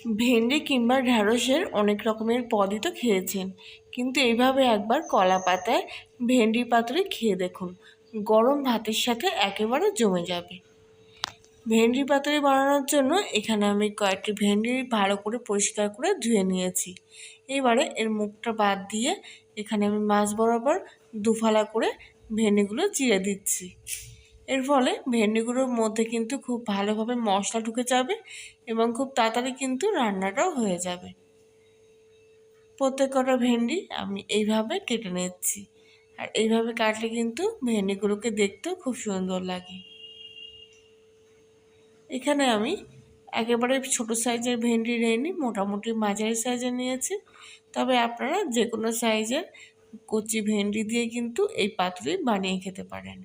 ভেন্ডি কিংবা ঢ্যাঁড়সের অনেক রকমের পদই তো খেয়েছেন, কিন্তু এইভাবে একবার কলা পাতায় ভেন্ডি পাতুরি খেয়ে দেখুন, গরম ভাতের সাথে একেবারে জমে যাবে। ভেন্ডি পাতুরি বানানোর জন্য এখানে আমি কয়েকটি ভেন্ডি ভালো করে পরিষ্কার করে ধুয়ে নিয়েছি। এবারে এর মুখটা বাদ দিয়ে এখানে আমি মাছ বরাবর দুফালা করে ভেন্ডিগুলো চিড়ে দিচ্ছি। এর ফলে ভেন্ডিগুলোর মধ্যে কিন্তু খুব ভালোভাবে মশলা ঢুকে যাবে এবং খুব তাড়াতাড়ি কিন্তু রান্নাটাও হয়ে যাবে। প্রত্যেক কটা ভেন্ডি আমি এইভাবে কেটে নিচ্ছি, আর এইভাবে কাটলে কিন্তু ভেন্ডিগুলোকে দেখতেও খুব সুন্দর লাগে। এখানে আমি একেবারে ছোট সাইজের ভেন্ডি নিইনি, মোটামুটি মাঝারি সাইজের নিয়েছি। তবে আপনারা যে কোনো সাইজের কচি ভেন্ডি দিয়ে কিন্তু এই পাতুরি বানিয়ে খেতে পারেন।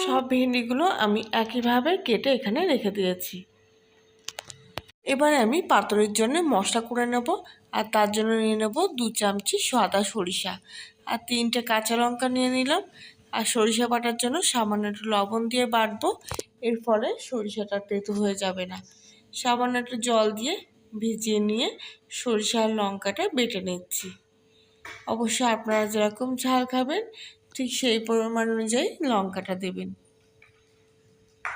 সব ভেন্ডিগুলো আমি একইভাবে কেটে এখানে রেখে দিয়েছি। এবারে আমি পাতুরির জন্য মশলা করে নেব, আর তার জন্য নিয়ে নেব 2 চামচি সাদা সরিষা আর 3টে কাঁচা লঙ্কা নিয়ে নিলাম। আর সরিষা বাটার জন্য সামান্য একটু লবণ দিয়ে বাটবো, এর ফলে সরিষাটা তেতো হয়ে যাবে না। সামান্য একটু জল দিয়ে ভিজিয়ে নিয়ে সরিষা আর লঙ্কাটা বেটে নিচ্ছি। অবশ্যই আপনারা যেরকম ঝাল খাবেন ঠিক সেই পরিমাণ অনুযায়ী লঙ্কাটা দেবেন।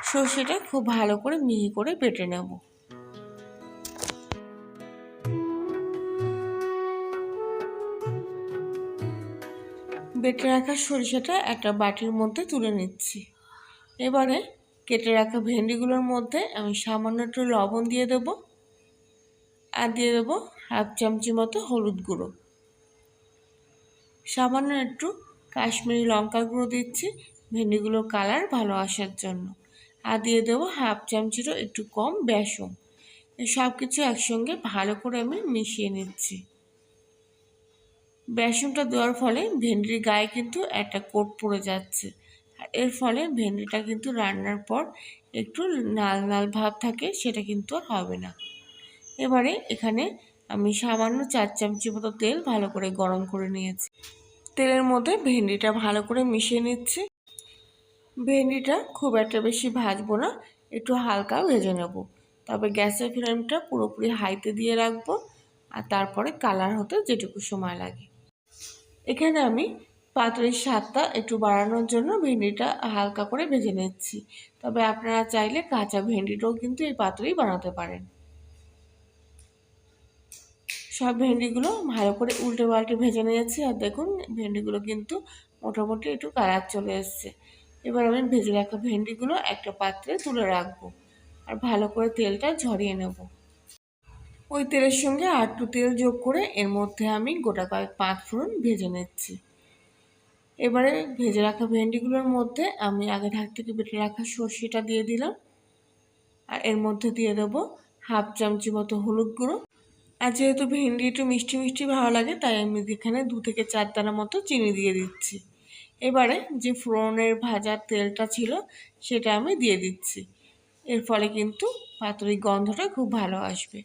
সর্ষেটা খুব ভালো করে মিহি করে বেটে নেব। বেটে রাখা সরিষাটা একটা বাটির মধ্যে তুলে নিচ্ছি। এবারে কেটে রাখা ভেন্ডিগুলোর মধ্যে আমি সামান্য একটু লবণ দিয়ে দেব, আর দিয়ে দেবো 1/2 চামচি মতো হলুদ গুঁড়ো, সামান্য একটু কাশ্মীরি লঙ্কার গুঁড়ো দিচ্ছি ভেন্ডিগুলোর কালার ভালো আসার জন্য, আর দিয়ে দেবো 1/2 চামচিরও একটু কম বেসন। সব কিছু একসঙ্গে ভালো করে আমি মিশিয়ে নিচ্ছি। বেসনটা দেওয়ার ফলে ভেন্ডির গায়ে কিন্তু একটা কোট পড়ে যাচ্ছে, আর এর ফলে ভেন্ডিটা কিন্তু রান্নার পর একটু লাল লাল ভাব থাকে, সেটা কিন্তু আর হবে না। এবারে এখানে আমি সামান্য 4 চামচি মতো তেল ভালো করে গরম করে নিয়েছি। তেলের মধ্যে ভেন্ডিটা ভালো করে মিশিয়ে নিচ্ছি। ভেন্ডিটা খুব একটা বেশি ভাজবো না, একটু হালকা ভেজে নেব। তবে গ্যাসের ফ্লেমটা পুরোপুরি হাইতে দিয়ে রাখবো, আর তারপরে কালার হতে যেটুকু সময় লাগে। এখানে আমি পাতুরির স্বাদটা একটু বাড়ানোর জন্য ভেন্ডিটা হালকা করে ভেজে নিচ্ছি। তবে আপনারা চাইলে কাঁচা ভেন্ডিটাও কিন্তু এই পাতুরি বানাতে পারেন। সব ভেন্ডিগুলো ভালো করে উল্টে পাল্টে ভেজে নিয়েছি, আর দেখুন ভেন্ডিগুলো কিন্তু মোটামুটি একটু কালার চলে এসছে। এবার আমি ভেজে রাখা ভেন্ডিগুলো একটা পাত্রে তুলে রাখবো, আর ভালো করে তেলটা ঝরিয়ে নেব। ওই তেলের সঙ্গে আর একটু তেল যোগ করে এর মধ্যে আমি গোটা কয়েক 5 ফোড়ন ভেজে নিচ্ছি। এবারে ভেজে রাখা ভেন্ডিগুলোর মধ্যে আমি আগে ঢাক থেকে বেটে রাখা সর্ষেটা দিয়ে দিলাম, আর এর মধ্যে দিয়ে দেবো 1/2 চামচি মতো হলুদ গুঁড়ো। আর যেহেতু ভেন্ডি একটু মিষ্টি মিষ্টি ভালো লাগে, তাই আমি এখানে 2 থেকে 4 দানা মতো চিনি দিয়ে দিচ্ছি। এবারে যে ফোড়নের ভাজার তেলটা ছিল সেটা আমি দিয়ে দিচ্ছি। এর ফলে কিন্তু পাতুরির গন্ধটা খুব ভালো আসবে।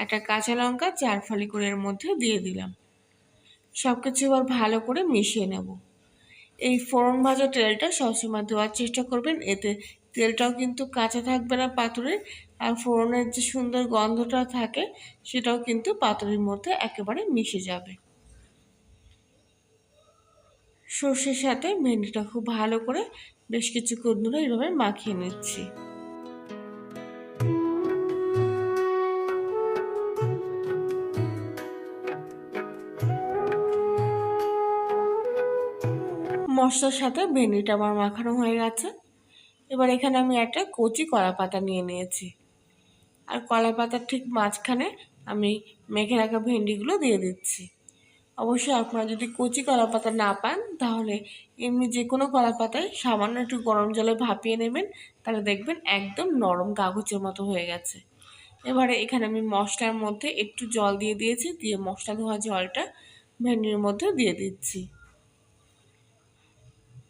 একটা কাঁচা লঙ্কা 4 ফালি করে এর মধ্যে দিয়ে দিলাম। সব কিছু এবার ভালো করে মিশিয়ে নেব। এই ফোড়ন ভাজা তেলটা সবসময় দেওয়ার চেষ্টা করবেন, এতে তেলটাও কিন্তু কাঁচা থাকবে না পাতুরির, আর ফোড়নের যে সুন্দর গন্ধটা থাকে সেটাও কিন্তু পাতুরির মধ্যে একেবারে মিশে যাবে। সর্ষের সাথে ভেন্ডিটা খুব ভালো করে বেশ কিছুক্ষণ ধরে এইভাবে মাখিয়ে নিচ্ছি। মশলার সাথে ভেন্ডিটা আমার মাখানো হয়ে গেছে। এবার এখানে আমি একটা কচি কলা পাতা নিয়ে নিয়েছি, আর কলা পাতার ঠিক মাঝখানে আমি মেখে রাখা ভেন্ডিগুলো দিয়ে দিচ্ছি। অবশ্যই আপনারা যদি কচি কলা পাতা না পান তাহলে এমনি যে কোনো কলা পাতায় সামান্য একটু গরম জলে ভাপিয়ে নেবেন, তাহলে দেখবেন একদম নরম কাগজের মতো হয়ে গেছে। এবারে এখানে আমি মশলার মধ্যে একটু জল দিয়ে দিয়েছি, দিয়ে মশলা ধোয়া জলটা ভেন্ডির মধ্যে দিয়ে দিচ্ছি।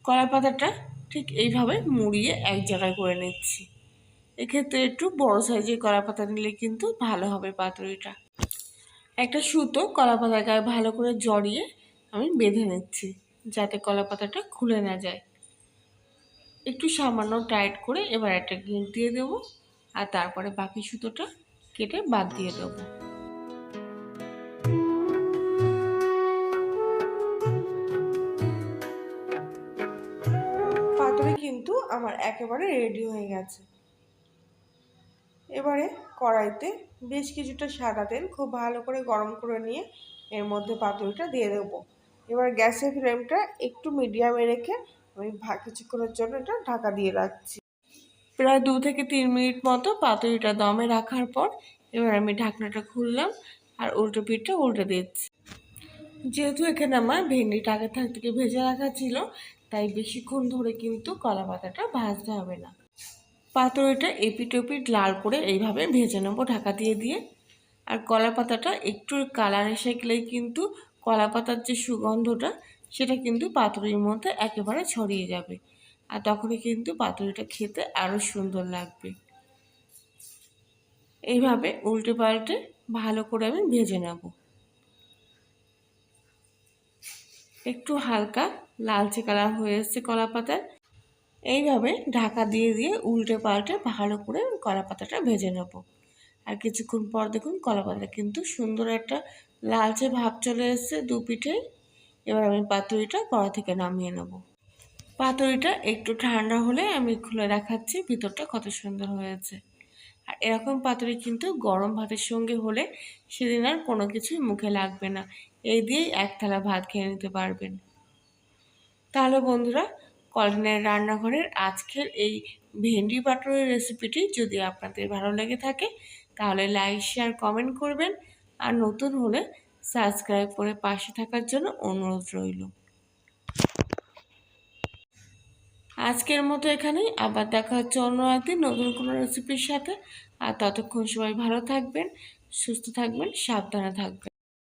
কলা পাতাটা ঠিক এইভাবে মুড়িয়ে এক জায়গায় করে নিচ্ছি। এক্ষেত্রে একটু বড় সাইজের কলা পাতা নিলে কিন্তু ভালো হবে পাতুরিটা। একটা সুতো কলা পাতার গায়ে ভালো করে জড়িয়ে আমি বেঁধে নিচ্ছি, যাতে কলা পাতাটা খুলে না যায়। একটু সামান্য টাইট করে এবার একটা গিঁট দিয়ে দেবো, আর তারপরে বাকি সুতোটা কেটে বাদ দিয়ে দেবো। পাতুরি কিন্তু আমার একেবারে রেডি হয়ে গেছে। এবারে কড়াইতে বেশ কিছুটা সাদা তেল খুব ভালো করে গরম করে নিয়ে এর মধ্যে পাতুরিটা দিয়ে দেবো। এবার গ্যাসের ফ্লেমটা একটু মিডিয়ামে রেখে আমি কিছুক্ষণের জন্য এটা ঢাকা দিয়ে রাখছি। প্রায় 2 থেকে 3 মিনিট মতো পাতুরিটা দমে রাখার পর এবার আমি ঢাকনাটা খুললাম আর উল্টো পিঠটা উল্টে দিচ্ছি। যেহেতু এখানে আমার ভেন্ডিটা আগে থেকে ভেজে রাখা ছিল, তাই বেশিক্ষণ ধরে কিন্তু কলা পাতাটা ভাজতে হবে না। পাতুরিটা এপিট ওপিট লাল করে এইভাবে ভেজে নেবো ঢাকা দিয়ে দিয়ে। আর কলা পাতাটা একটু কালার এসে গেলেই কিন্তু কলা পাতার যে সুগন্ধটা সেটা কিন্তু পাতুরির মধ্যে একেবারে ছড়িয়ে যাবে, আর তখনই কিন্তু পাতুরিটা খেতে আরও সুন্দর লাগবে। এইভাবে উল্টে পাল্টে ভালো করে আমি ভেজে নেব। একটু হালকা লালচে কালার হয়ে এসছে কলা পাতার। এইভাবে ঢাকা দিয়ে দিয়ে উল্টে পাল্টে ভালো করে কলা পাতাটা ভেজে নেব। আর কিছুক্ষণ পর দেখুন কলা পাতা কিন্তু সুন্দর একটা লালচে ভাব চলে এসছে দু পিঠেই। এবার আমি পাতুরিটা কড়া থেকে নামিয়ে নেব। পাতুরিটা একটু ঠান্ডা হলে আমি খুলে দেখাচ্ছি ভিতরটা কত সুন্দর হয়েছে। আর এরকম পাতুরি কিন্তু গরম ভাতের সঙ্গে হলে সেদিন আর কোনো কিছুই মুখে লাগবে না, এই দিয়েই এক থালা ভাত খেয়ে নিতে পারবেন। তাহলে বন্ধুরা, কল্যাণের রান্নাঘরের আজকের এই ভেন্ডি পাতুরির রেসিপিটি যদি আপনাদের ভালো লেগে থাকে তাহলে লাইক শেয়ার কমেন্ট করবেন, আর নতুন হলে সাবস্ক্রাইব করে পাশে থাকার জন্য অনুরোধ রইল। আজকের মতো এখানেই, আবার দেখা হচ্ছে অন্য একদিন নতুন কোনো রেসিপির সাথে। আর ততক্ষণ সবাই ভালো থাকবেন, সুস্থ থাকবেন, সাবধানে থাকবেন।